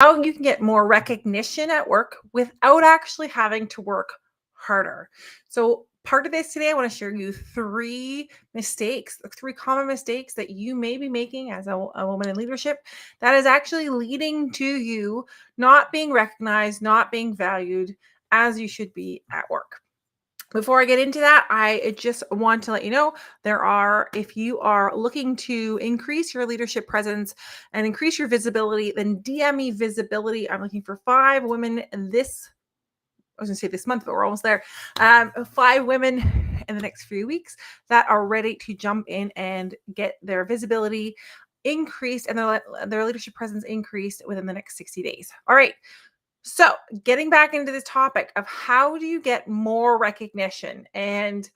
How you can get more recognition at work without actually having to work harder. So, part of this today, I want to share you three common mistakes that you may be making as a woman in leadership that is actually leading to you not being recognized, not being valued as you should be at work. Before I get into that, I just want to let you know if you are looking to increase your leadership presence and increase your visibility, then DM me visibility. I'm looking for 5 women I was going to say this month, but we're almost there. 5 women in the next few weeks that are ready to jump in and get their visibility increased and their leadership presence increased within the next 60 days. All right. So, getting back into this topic of how do you get more recognition? And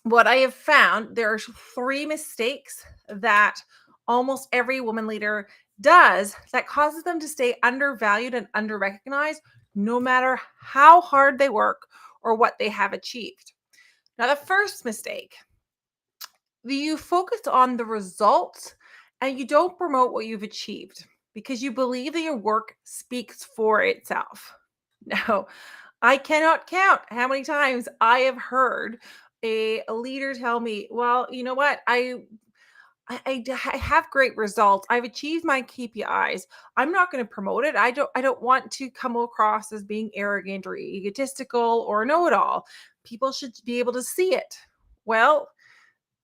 what I have found, there are 3 mistakes that almost every woman leader does that causes them to stay undervalued and underrecognized no matter how hard they work or what they have achieved. Now, the first mistake, you focus on the results and you don't promote what you've achieved because you believe that your work speaks for itself. Now, I cannot count how many times I have heard a leader tell me, "Well, you know what? I have great results. I've achieved my KPIs. I'm not going to promote it. I don't want to come across as being arrogant or egotistical or know-it-all. People should be able to see it." Well,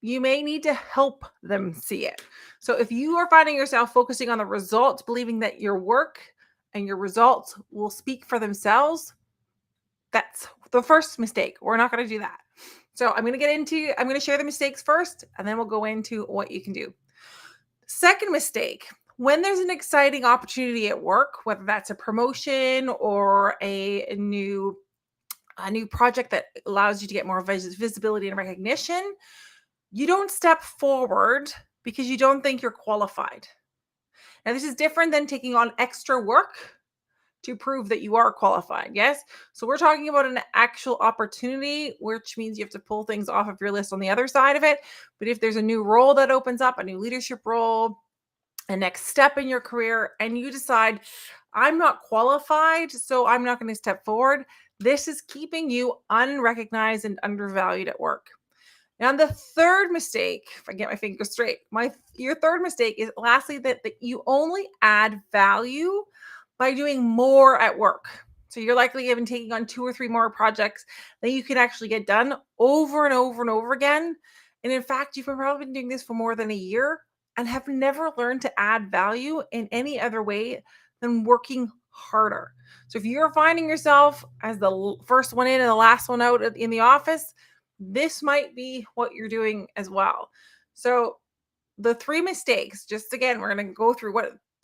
you may need to help them see it. So if you are finding yourself focusing on the results, believing that your work and your results will speak for themselves, that's the first mistake. We're not going to do that. So I'm going to share the mistakes first, and then we'll go into what you can do. Second mistake, when there's an exciting opportunity at work, whether that's a promotion or a new project that allows you to get more visibility and recognition, you don't step forward because you don't think you're qualified. Now, this is different than taking on extra work to prove that you are qualified. Yes. So we're talking about an actual opportunity, which means you have to pull things off of your list on the other side of it. But if there's a new role that opens up, a new leadership role, a next step in your career, and you decide, I'm not qualified, so I'm not going to step forward, this is keeping you unrecognized and undervalued at work. Now, the third mistake, if I get my fingers straight, your third mistake is lastly that you only add value by doing more at work. So you're likely even taking on 2 or 3 more projects that you can actually get done over and over and over again. And in fact, you've probably been doing this for more than a year and have never learned to add value in any other way than working harder. So if you're finding yourself as the first one in and the last one out in the office, this might be what you're doing as well. So the 3 mistakes, just again, we're going to go through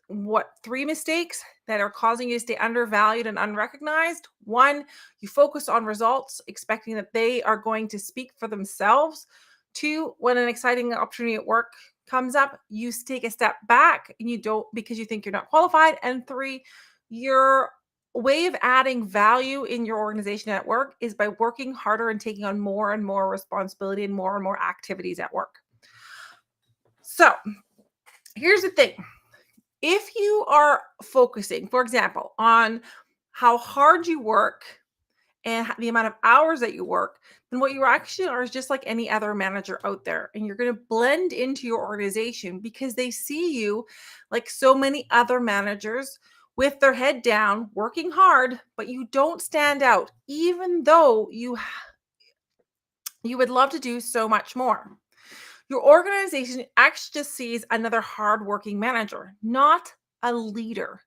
what 3 mistakes that are causing you to stay undervalued and unrecognized. 1, you focus on results, expecting that they are going to speak for themselves. 2, when an exciting opportunity at work comes up, you take a step back and you don't because you think you're not qualified. And 3, your way of adding value in your organization at work is by working harder and taking on more and more responsibility and more activities at work. So here's the thing. If you are focusing, for example, on how hard you work and the amount of hours that you work, then what you actually are is just like any other manager out there. And you're going to blend into your organization because they see you like so many other managers with their head down, working hard, but you don't stand out, even though you would love to do so much more. Your organization actually just sees another hardworking manager, not a leader.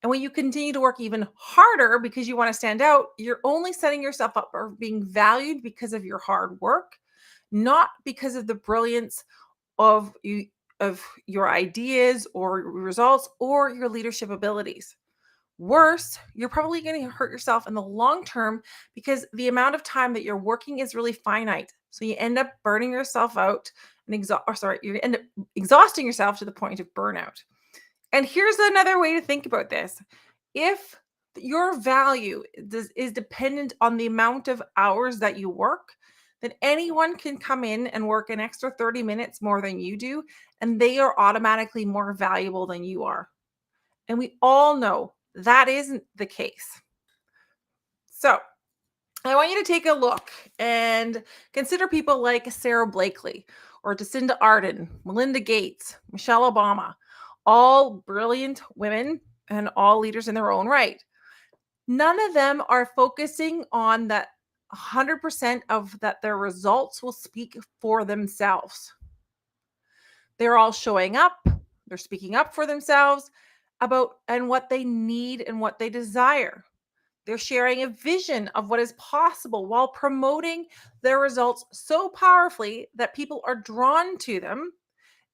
And when you continue to work even harder because you want to stand out, you're only setting yourself up for being valued because of your hard work, not because of the brilliance of your ideas or results or your leadership abilities. Worse, you're probably going to hurt yourself in the long term because the amount of time that you're working is really finite. So you end up burning yourself out and you end up exhausting yourself to the point of burnout. And here's another way to think about this. If your value is dependent on the amount of hours that you work, then anyone can come in and work an extra 30 minutes more than you do, and they are automatically more valuable than you are. And we all know that isn't the case. So I want you to take a look and consider people like Sarah Blakely or Jacinda Ardern, Melinda Gates, Michelle Obama, all brilliant women and all leaders in their own right. None of them are focusing on that 100% of that their results will speak for themselves. They're all showing up, they're speaking up for themselves about and what they need and what they desire. They're sharing a vision of what is possible while promoting their results so powerfully that people are drawn to them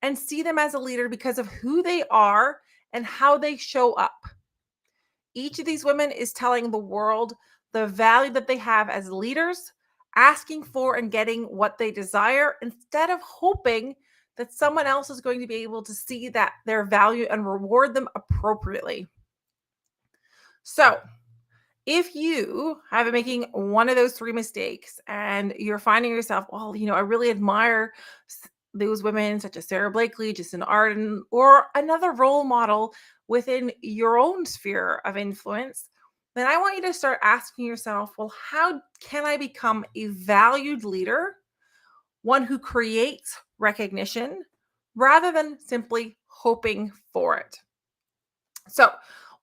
and see them as a leader because of who they are and how they show up. Each of these women is telling the world the value that they have as leaders, asking for and getting what they desire instead of hoping that someone else is going to be able to see that their value and reward them appropriately. So, if you have been making one of those three mistakes and you're finding yourself, well, I really admire those women such as Sarah Blakely, Jacinda Ardern, or another role model within your own sphere of influence, then I want you to start asking yourself, well, how can I become a valued leader, one who creates recognition rather than simply hoping for it? So,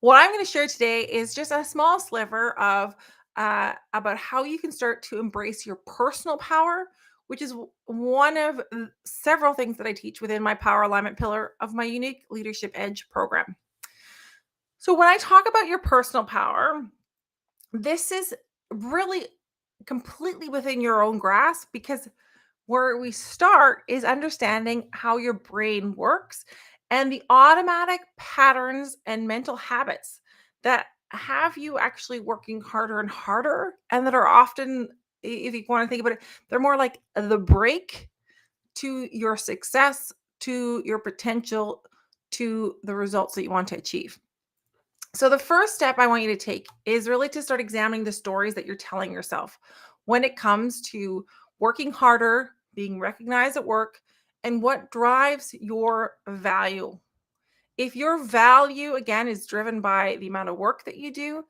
what I'm going to share today is just a small sliver of about how you can start to embrace your personal power, which is one of several things that I teach within my power alignment pillar of my unique leadership edge program. So, when I talk about your personal power, this is really completely within your own grasp because where we start is understanding how your brain works and the automatic patterns and mental habits that have you actually working harder and harder, and that are often, if you want to think about it, they're more like the break to your success, to your potential, to the results that you want to achieve. So, the first step I want you to take is really to start examining the stories that you're telling yourself when it comes to working harder, being recognized at work, and what drives your value. If your value, again, is driven by the amount of work that you do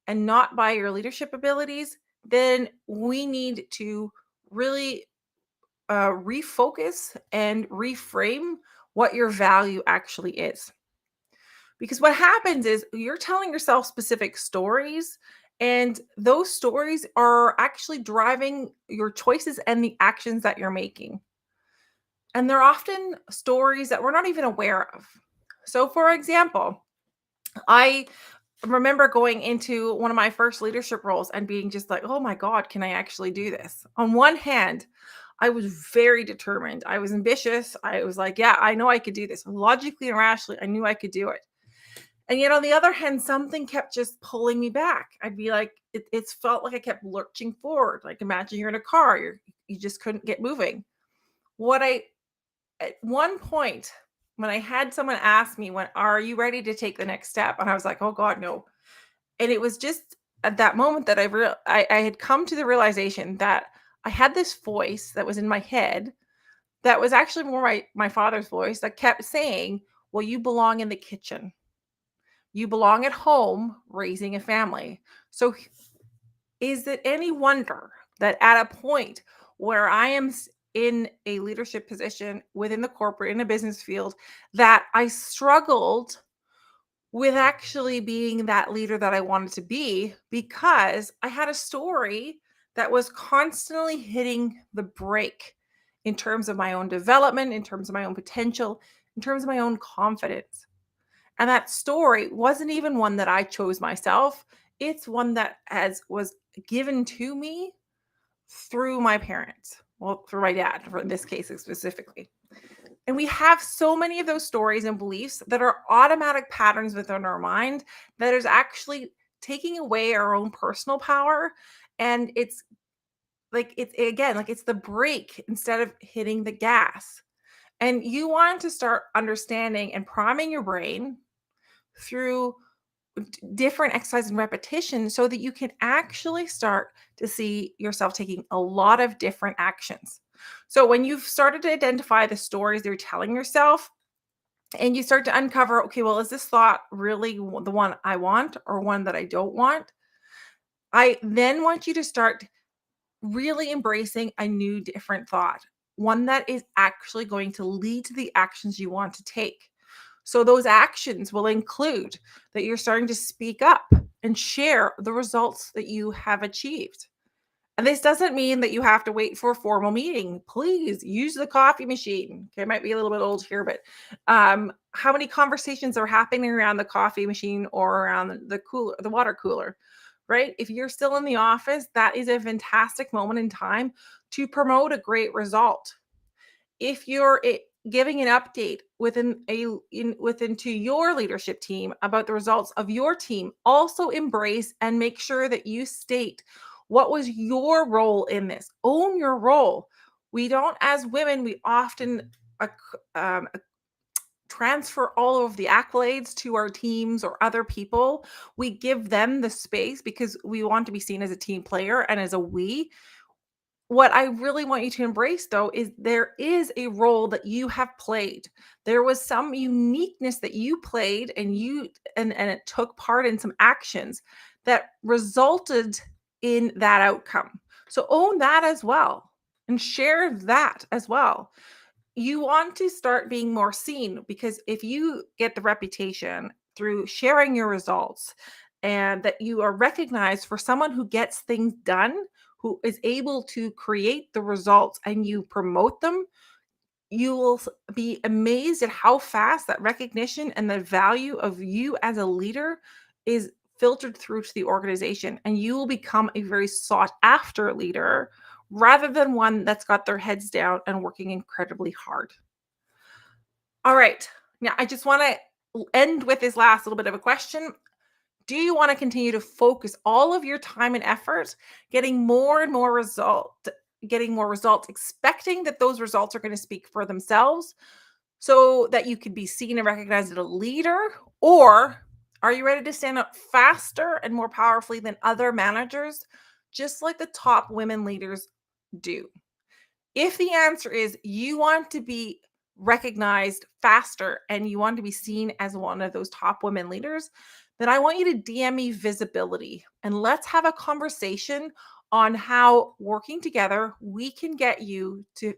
and not by your leadership abilities, then we need to really refocus and reframe what your value actually is. Because what happens is you're telling yourself specific stories, and those stories are actually driving your choices and the actions that you're making. And they're often stories that we're not even aware of. So, for example, I remember going into one of my first leadership roles and being just like, oh my God, can I actually do this? On one hand, I was very determined. I was ambitious. I was like, yeah, I know I could do this. Logically and rationally, I knew I could do it. And yet on the other hand, something kept just pulling me back. I'd be like, it's felt like I kept lurching forward. Like imagine you're in a car, you just couldn't get moving. What I At one point when I had someone ask me, when are you ready to take the next step? And I was like, oh God, no. And it was just at that moment that I had come to the realization that I had this voice that was in my head that was actually more my father's voice that kept saying, well, you belong in the kitchen. You belong at home raising a family. So, is it any wonder that at a point where I am in a leadership position within the corporate, in a business field, that I struggled with actually being that leader that I wanted to be because I had a story that was constantly hitting the brake in terms of my own development, in terms of my own potential, in terms of my own confidence. And that story wasn't even one that I chose myself. It's one that was given to me through my parents. Well, through my dad, for in this case specifically. And we have so many of those stories and beliefs that are automatic patterns within our mind that is actually taking away our own personal power. And it's the brake instead of hitting the gas. And you want to start understanding and priming your brain through different exercise and repetition so that you can actually start to see yourself taking a lot of different actions. So when you've started to identify the stories you're telling yourself, and you start to uncover, okay, well, is this thought really the one I want or one that I don't want? I then want you to start really embracing a new, different thought, one that is actually going to lead to the actions you want to take. So, those actions will include that you're starting to speak up and share the results that you have achieved. And this doesn't mean that you have to wait for a formal meeting. Please use the coffee machine. Okay, it might be a little bit old here, but how many conversations are happening around the coffee machine or around the cooler, the water cooler, right? If you're still in the office, that is a fantastic moment in time to promote a great result. If you're giving an update within to your leadership team about the results of your team, also embrace and make sure that you state what was your role in this. Own your role. We don't, as women, we often transfer all of the accolades to our teams or other people. We give them the space because we want to be seen as a team player and as a we. What I really want you to embrace, though, is there is a role that you have played. There was some uniqueness that you played, and and it took part in some actions that resulted in that outcome. So own that as well and share that as well. You want to start being more seen, because if you get the reputation through sharing your results and that you are recognized for someone who gets things done, who is able to create the results and you promote them, you will be amazed at how fast that recognition and the value of you as a leader is filtered through to the organization, and you will become a very sought after leader rather than one that's got their heads down and working incredibly hard. All right. Now, I just want to end with this last little bit of a question. Do you want to continue to focus all of your time and effort getting more and more getting more results, expecting that those results are going to speak for themselves so that you can be seen and recognized as a leader? Or are you ready to stand up faster and more powerfully than other managers, just like the top women leaders do? If the answer is you want to be recognized faster and you want to be seen as one of those top women leaders, then I want you to DM me visibility and let's have a conversation on how working together we can get you to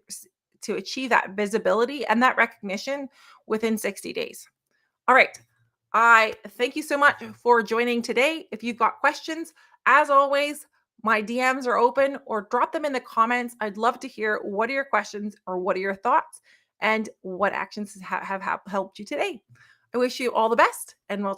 achieve that visibility and that recognition within 60 days. All right. I thank you so much for joining today. If you've got questions, as always, my DMs are open, or drop them in the comments. I'd love to hear what are your questions or what are your thoughts and what actions have helped you today. I wish you all the best, and we'll